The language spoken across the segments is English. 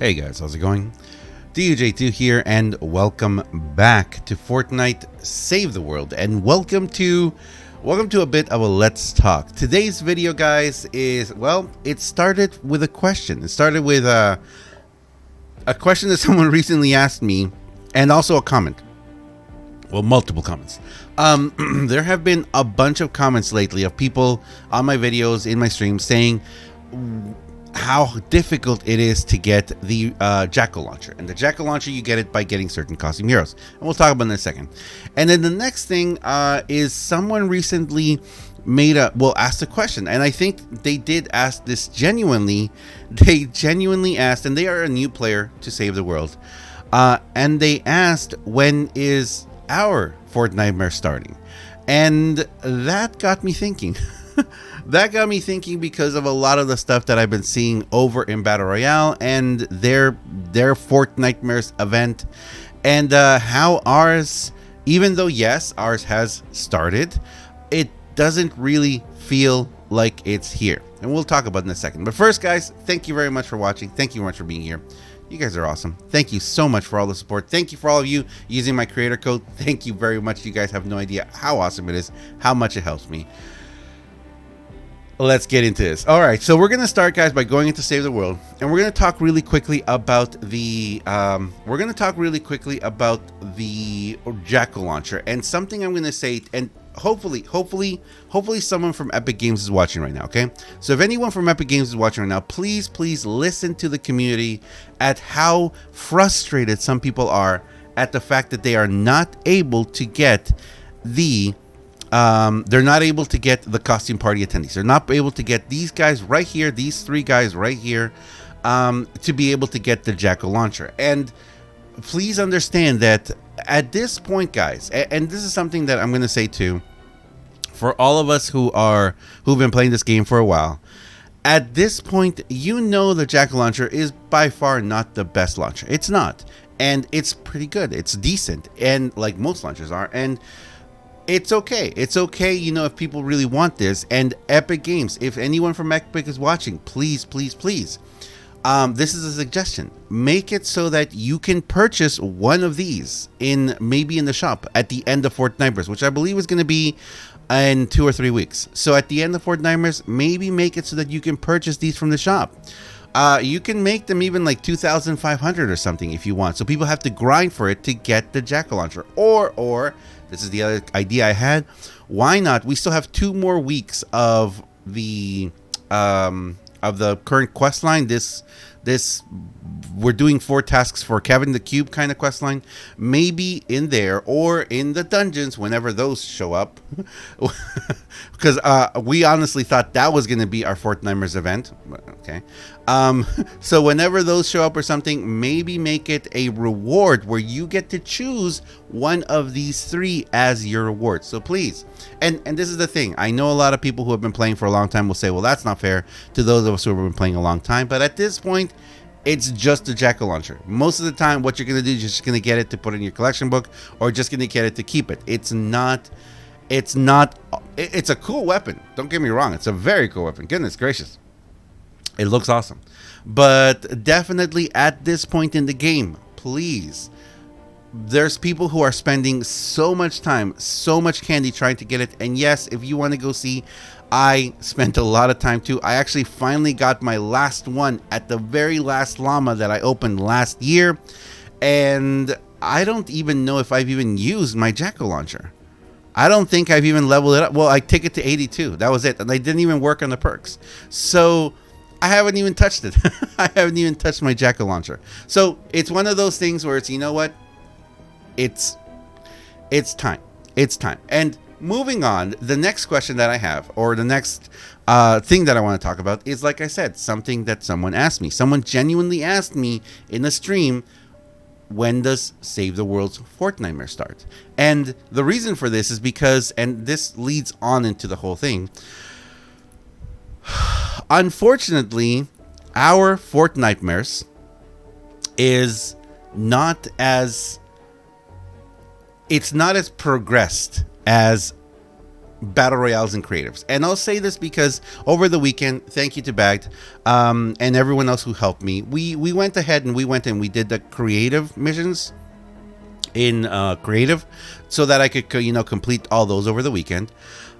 Hey guys, how's it going? DJ2 here, and welcome back to Fortnite Save the World, and welcome to a bit of a Let's Talk. Today's video, guys, is, well, it started with a question. It started with a question that someone recently asked me, and also a comment. Well, multiple comments. There have been a bunch of comments lately of people on my videos, in my streams, saying how difficult it is to get the Jackal launcher. And the Jackal launcher, you get it by getting certain costume heroes, and we'll talk about it in a second. And then the next thing is someone recently asked a question, and I think they did ask this genuinely. They genuinely asked, and they are a new player to Save the World, and they asked, when is our Fortnitemares starting? And that got me thinking. That got me thinking because of a lot of the stuff that I've been seeing over in Battle Royale and their Fortnitemares event, and how ours, even though yes, ours has started, it doesn't really feel like it's here. And we'll talk about it in a second. But first, guys, thank you very much for watching. Thank you very much for being here. You guys are awesome. Thank you so much for all the support. Thank you for all of you using my creator code. Thank you very much. You guys have no idea how awesome it is, how much it helps me. Let's get into this. All right, so we're gonna start, guys, by going into Save the World, and we're gonna talk really quickly about the Jackal launcher. And something I'm gonna say, and hopefully someone from Epic Games is watching right now. Okay, so if anyone from Epic Games is watching right now, please listen to the community at how frustrated some people are at the fact that they are not able to get the they're not able to get the costume party attendees. They're not able to get these guys right here, these three guys right here, to be able to get the Jackal launcher. And please understand that at this point, guys, and this is something that I'm going to say too, for all of us who've been playing this game for a while, at this point, you know the Jackal launcher is by far not the best launcher. It's not, and it's pretty good. It's decent, and like most launchers are, and it's okay. It's okay, you know, if people really want this. And Epic Games, if anyone from Epic is watching, please, this is a suggestion. Make it so that you can purchase one of these maybe in the shop at the end of Fortnitemares, which I believe is going to be in 2 or 3 weeks. So at the end of Fortnitemares, maybe make it so that you can purchase these from the shop. You can make them even like 2,500 or something if you want. So people have to grind for it to get the Jackal launcher. Or this is the other idea I had. Why not? We still have 2 more weeks of the current quest line. This we're doing 4 tasks for Kevin the Cube kind of quest line. Maybe in there or in the dungeons whenever those show up, because we honestly thought that was going to be our Fortnitemares event. Okay, so whenever those show up or something, maybe make it a reward where you get to choose one of these 3 as your reward. So please, and this is the thing. I know a lot of people who have been playing for a long time will say, well, that's not fair to those of us who have been playing a long time. But at this point, it's just a Jackal launcher. Most of the time, what you're going to do is you're just going to get it to put in your collection book, or just going to get it to keep it. It's a cool weapon. Don't get me wrong. It's a very cool weapon. Goodness gracious. It looks awesome. But definitely at this point in the game, please, there's people who are spending so much time, so much candy trying to get it. And yes, if you want to go see, I spent a lot of time too. I actually finally got my last one at the very last llama that I opened last year. And I don't even know if I've even used my Jackal launcher. I don't think I've even leveled it up. Well, I took it to 82. That was it. And I didn't even work on the perks. So I haven't even touched it. I haven't even touched my Jackal launcher. So it's one of those things where it's, you know what? It's time. It's time. And moving on, the next question that I have, or the next thing that I want to talk about is, like I said, something that someone asked me. Someone genuinely asked me in a stream, when does Save the World's Fortnitemares start? And the reason for this is because, and this leads on into the whole thing, unfortunately, our Fortnitemares is not as, it's not as progressed as battle royales and creatives. And I'll say this because over the weekend, thank you to Bagged, and everyone else who helped me. We went ahead and we did the creative missions in creative, so that I could complete all those over the weekend.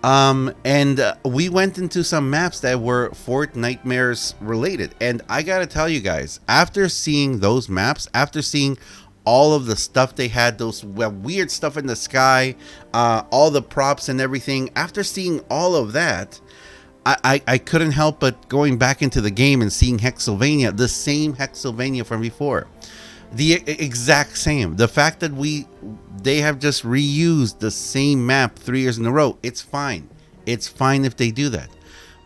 And we went into some maps that were Fortnitemares related, and I gotta tell you guys, after seeing those maps, after seeing all of the stuff they had, those weird stuff in the sky, all the props and everything, after seeing all of that, I couldn't help but going back into the game and seeing Hexylvania, the same Hexylvania from before. The exact same. The fact that they have just reused the same map 3 years in a row, it's fine. It's fine if they do that.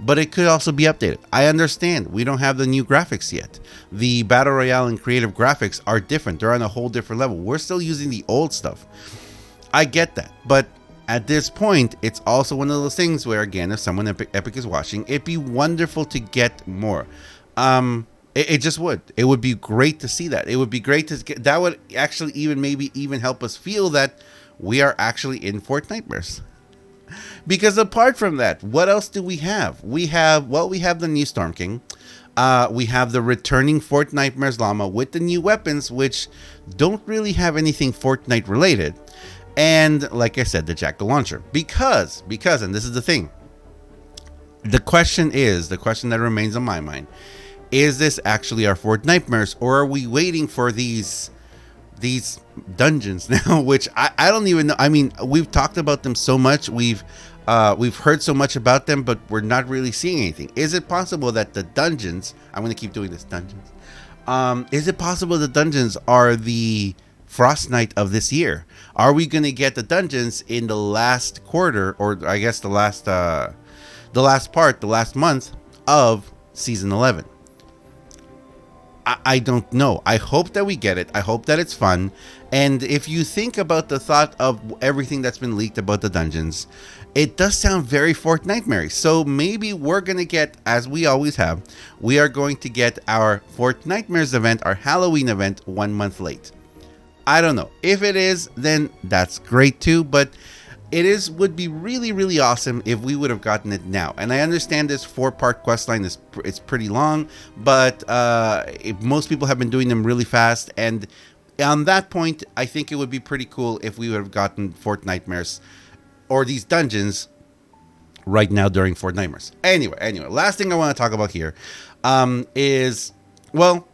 But it could also be updated. I understand we don't have the new graphics yet. The Battle Royale and creative graphics are different. They're on a whole different level. We're still using the old stuff. I get that. But at this point, it's also one of those things where, again, if someone Epic is watching, it'd be wonderful to get more. It just would. It would be great to see that. It would be great to get that. Would actually maybe even help us feel that we are actually in Fortnitemares. Because apart from that, what else do we have? We have the new Storm King. We have the returning Fortnitemares llama with the new weapons, which don't really have anything Fortnite related. And like I said, the Jackal launcher. Because, and this is the thing. The question that remains on my mind. Is this actually our Fortnitemares, or are we waiting for these dungeons now? Which I don't even know. I mean, we've talked about them so much. We've heard so much about them, but we're not really seeing anything. Is it possible that the dungeons? I'm going to keep doing this. Dungeons. Is it possible the dungeons are the Frost Night of this year? Are we going to get the dungeons in the last quarter, or I guess the last month of season 11? I don't know. I hope that we get it. I hope that it's fun. And if you think about the thought of everything that's been leaked about the dungeons, it does sound very Fortnitemares. So maybe we're going to get, as we always have, we are going to get our Fortnitemares event, our Halloween event, 1 month late. I don't know. If it is, then that's great too. But would be really, really awesome if we would have gotten it now. And I understand this 4-part quest line it's pretty long, but most people have been doing them really fast. And on that point, I think it would be pretty cool if we would have gotten Fortnitemares or these dungeons right now during Fortnitemares. Anyway, last thing I want to talk about here is, well,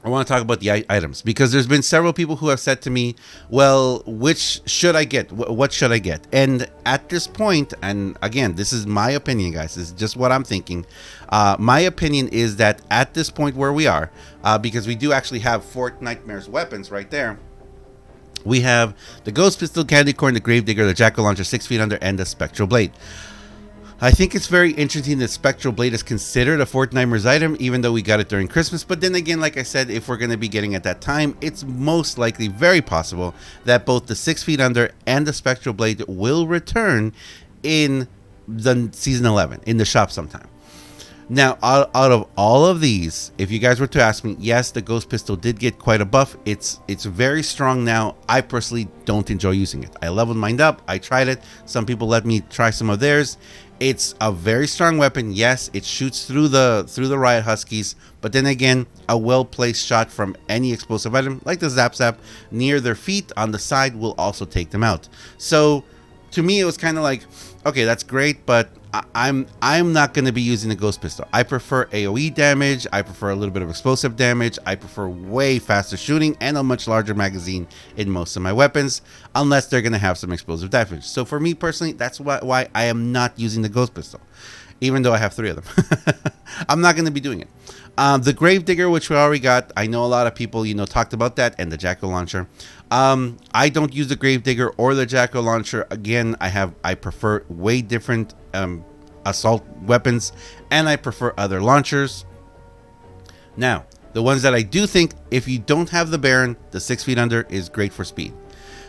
I want to talk about the items, because there's been several people who have said to me, well, which should I get? What should I get? And at this point, and again, this is my opinion, guys. This is just what I'm thinking. My opinion is that at this point where we are, because we do actually have Fortnitemares weapons right there. We have the Ghost Pistol, Candy Corn, the Gravedigger, the Jackal Launcher, 6 Feet Under, and the Spectral Blade. I think it's very interesting that Spectral Blade is considered a Fortnitemares item, even though we got it during Christmas. But then again, like I said, if we're going to be getting at that time, it's most likely very possible that both the 6 Feet Under and the Spectral Blade will return in the season 11 in the shop sometime. Now, out of all of these, if you guys were to ask me, yes, the Ghost Pistol did get quite a buff. It's very strong now. I personally don't enjoy using it. I leveled mine up. I tried it. Some people let me try some of theirs. It's a very strong weapon. Yes, it shoots through the Riot Huskies, but then again, a well-placed shot from any explosive item, like the Zap Zap, near their feet on the side will also take them out. So, to me, it was kind of like, okay, that's great, but I'm not going to be using the Ghost Pistol. I prefer AoE damage. I prefer a little bit of explosive damage. I prefer way faster shooting and a much larger magazine in most of my weapons, unless they're going to have some explosive damage. So for me personally, that's why I am not using the Ghost Pistol, even though I have 3 of them. I'm not going to be doing it. The Gravedigger, which we already got, I know a lot of people, talked about that, and the Jackal Launcher. I don't use the Gravedigger or the Jackal Launcher. Again, I prefer way different assault weapons, and I prefer other launchers. Now, the ones that I do think, if you don't have the Baron, the 6 Feet Under is great for speed.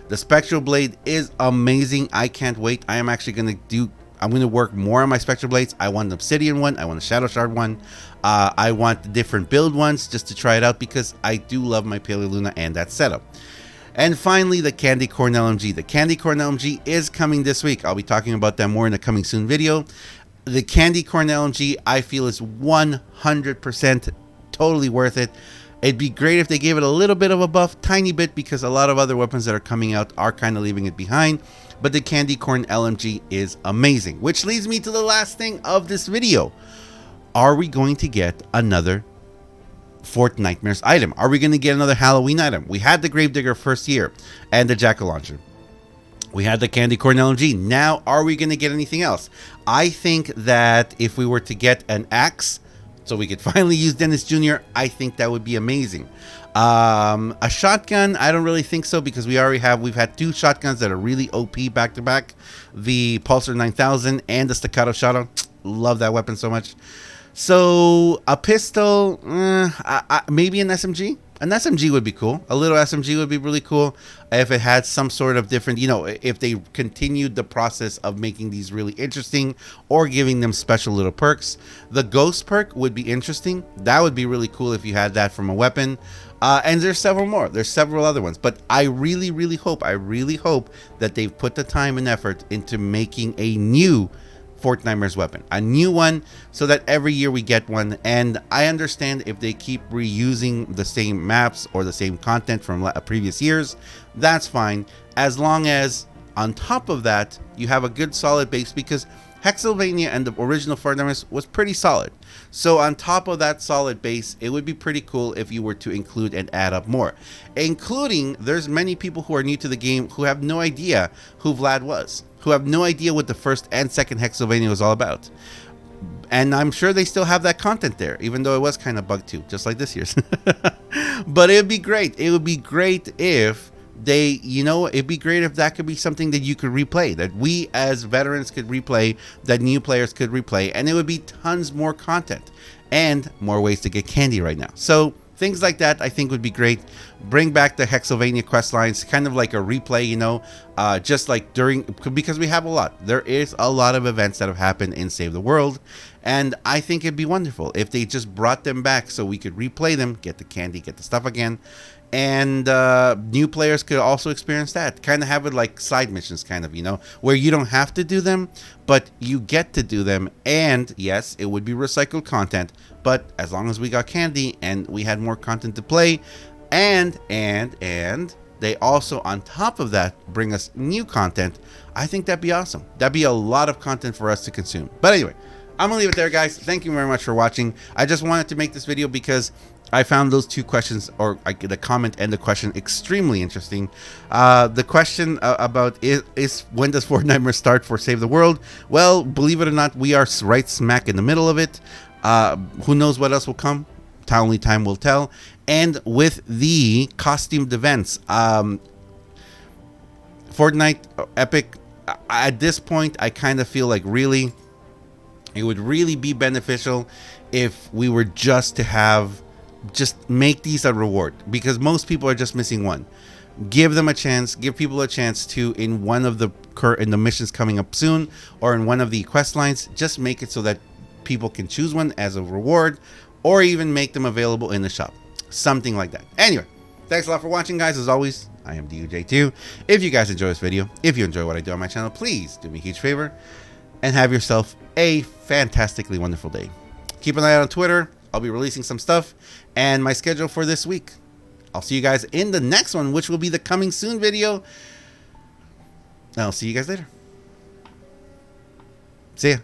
The Spectral Blade is amazing. I can't wait. I'm going to work more on my Spectral Blades. I want an Obsidian one. I want a Shadow Shard one. I want the different build ones just to try it out, because I do love my Paleoluna and that setup. And finally, the Candy Corn LMG. The Candy Corn LMG is coming this week. I'll be talking about that more in the coming soon video. The Candy Corn LMG, I feel, is 100% totally worth it. It'd be great if they gave it a little bit of a buff, tiny bit, because a lot of other weapons that are coming out are kind of leaving it behind. But the Candy Corn LMG is amazing, which leads me to the last thing of this video. Are we going to get another Fortnitemares item? Are we going to get another Halloween item? We had the Gravedigger first year and the Jack-o'-lantern. We had the Candy Corn LMG. Now, are we going to get anything else? I think that if we were to get an axe, so we could finally use Dennis Jr., I think that would be amazing. A shotgun, I don't really think so, because we've had 2 shotguns that are really OP back to back. The Pulsar 9000 and the Staccato Shadow. Love that weapon so much. So a pistol, maybe an SMG. An SMG would be cool. A little SMG would be really cool if it had some sort of different, if they continued the process of making these really interesting or giving them special little perks. The ghost perk would be interesting. That would be really cool if you had that from a weapon. And there's several more. There's several other ones. But I really, really hope that they've put the time and effort into making a new Fortnitemares weapon, a new one, so that every year we get one. And I understand if they keep reusing the same maps or the same content from previous years, that's fine, as long as on top of that you have a good solid base, because Hexylvania and the original Fortnitemares was pretty solid. So on top of that solid base, it would be pretty cool if you were to include and add up more, including there's many people who are new to the game who have no idea who Vlad was, who have no idea what the first and second Hexylvania was all about. And I'm sure they still have that content there, even though it was kind of bugged too, just like this year's. But it'd be great. It would be great if it'd be great if that could be something that you could replay, that we as veterans could replay, that new players could replay, and it would be tons more content and more ways to get candy right now. So things like that I think would be great. Bring back the Hexylvania quest lines, kind of like a replay, just like because we have a lot. There is a lot of events that have happened in Save the World, and I think it'd be wonderful if they just brought them back so we could replay them, get the candy, get the stuff again. And new players could also experience that. Kind of have it like side missions, kind of, where you don't have to do them, but you get to do them. And yes, it would be recycled content, but as long as we got candy and we had more content to play, and they also on top of that bring us new content, I think that'd be awesome. That'd be a lot of content for us to consume. But anyway, I'm gonna leave it there, guys. Thank you very much for watching. I just wanted to make this video because I found those 2 questions, or the comment and the question, extremely interesting. The question about is when does Fortnite start for Save the World? Well, believe it or not, we are right smack in the middle of it. Who knows what else will come? Only time will tell. And with the costumed events, Fortnite Epic, at this point, I kind of feel like it would really be beneficial if we were just make these a reward, because most people are just missing one. Give them a chance, give people a chance to, in one of the missions coming up soon, or in one of the quest lines, just make it so that people can choose one as a reward, or even make them available in the shop, something like that. Anyway, thanks a lot for watching, guys. As always, I am DUJ2. If you guys enjoy this video, if you enjoy what I do on my channel, please do me a huge favor and have yourself a fantastically wonderful day. Keep an eye out on Twitter. I'll be releasing some stuff and my schedule for this week. I'll see you guys in the next one, which will be the coming soon video. I'll see you guys later. See ya.